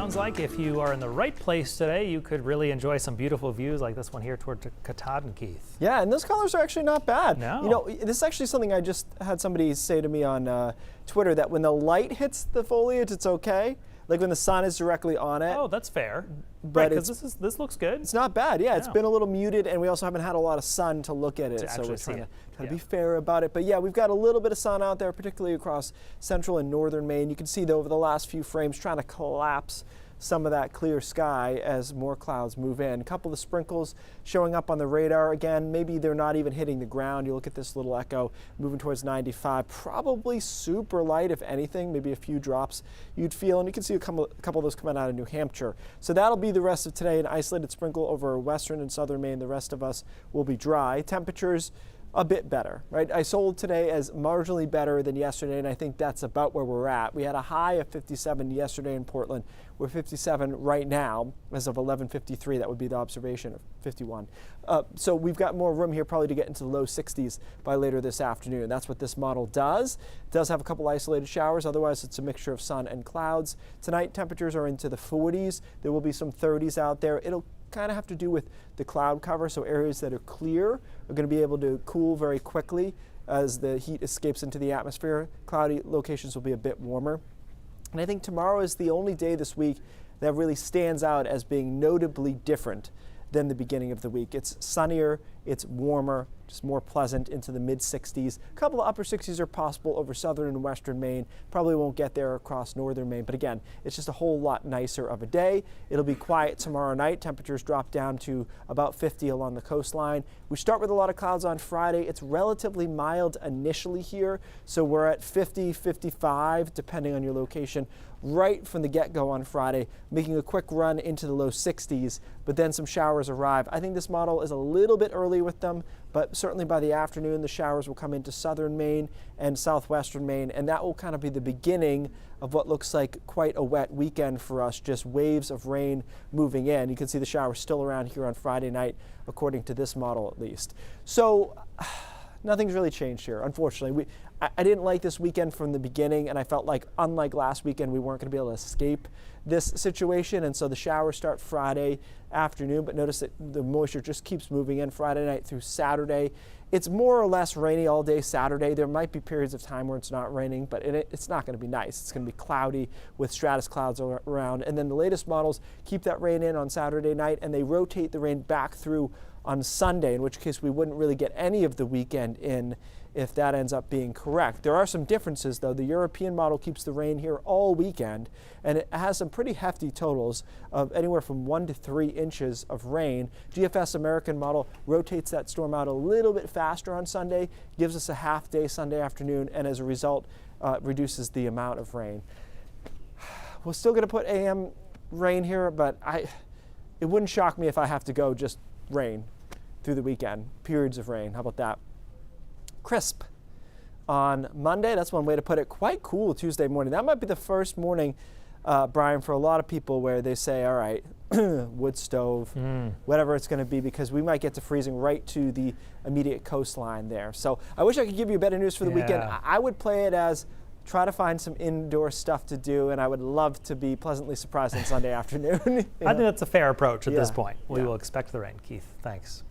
sounds like if you are in the right place today, you could really enjoy some beautiful views like this one here toward Katahdin, Keith. Yeah, and those colors are actually not bad. No. You know, this is actually something I just had somebody say to me on Twitter, that when the light hits the foliage, it's okay. Like when the sun is directly on it. Oh, that's fair. But right, because this looks good. It's not bad. Yeah, it's No. been a little muted, and we also haven't had a lot of sun to look at it. To So we're actually see trying it. to be fair about it. But yeah, we've got a little bit of sun out there, particularly across central and northern Maine. You can see though over the last few frames trying to collapse some of that clear sky as more clouds move in. A couple of sprinkles showing up on the radar. Again, maybe they're not even hitting the ground. You look at this little echo moving towards 95, probably super light, if anything, maybe a few drops you'd feel. And you can see a couple of those coming out of New Hampshire. So that'll be the rest of today, an isolated sprinkle over western and southern Maine. The rest of us will be dry. Temperatures a bit better, right? I sold today as marginally better than yesterday, and I think that's about where we're at. We had a high of 57 yesterday in Portland. We're 57 right now as of 11:53. That would be the observation of 51. So we've got more room here probably to get into the low 60s by later this afternoon. That's what this model does. It does have a couple isolated showers. Otherwise, it's a mixture of sun and clouds. Tonight, temperatures are into the 40s. There will be some 30s out there. It'll kind of have to do with the cloud cover, so areas that are clear are going to be able to cool very quickly as the heat escapes into the atmosphere. Cloudy locations will be a bit warmer. And I think tomorrow is the only day this week that really stands out as being notably different than the beginning of the week. It's sunnier, it's warmer, just more pleasant into the mid-60s. A couple of upper 60s are possible over southern and western Maine. Probably won't get there across northern Maine, but again, it's just a whole lot nicer of a day. It'll be quiet tomorrow night. Temperatures drop down to about 50 along the coastline. We start with a lot of clouds on Friday. It's relatively mild initially here, so we're at 50, 55, depending on your location, right from the get-go on Friday, making a quick run into the low 60s, but then some showers arrive. I think this model is a little bit early with them, but certainly by the afternoon, the showers will come into southern Maine and southwestern Maine, and that will kind of be the beginning of what looks like quite a wet weekend for us, just waves of rain moving in. You can see the showers still around here on Friday night, according to this model at least. So nothing's really changed here, unfortunately. I didn't like this weekend from the beginning, and I felt like, unlike last weekend, we weren't going to be able to escape this situation, and so the showers start Friday afternoon, but notice that the moisture just keeps moving in Friday night through Saturday. It's more or less rainy all day Saturday. There might be periods of time where it's not raining, but it's not going to be nice. It's going to be cloudy with stratus clouds around, and then the latest models keep that rain in on Saturday night, and they rotate the rain back through on Sunday, in which case we wouldn't really get any of the weekend in if that ends up being correct. There are some differences though. The European model keeps the rain here all weekend, and it has some pretty hefty totals of anywhere from 1 to 3 inches of rain. GFS American model rotates that storm out a little bit faster on Sunday, gives us a half day Sunday afternoon, and as a result reduces the amount of rain. We're still going to put AM rain here, but it wouldn't shock me if I have to go just rain through the weekend, periods of rain. How about that? Crisp on Monday. That's one way to put it. Quite cool Tuesday morning. That might be the first morning, Brian, for a lot of people where they say, all right, wood stove, whatever it's going to be, because we might get to freezing right to the immediate coastline there. So I wish I could give you better news for the weekend. I would play it as try to find some indoor stuff to do, and I would love to be pleasantly surprised on Sunday afternoon. I think that's a fair approach at this point. We will expect the rain. Keith, thanks.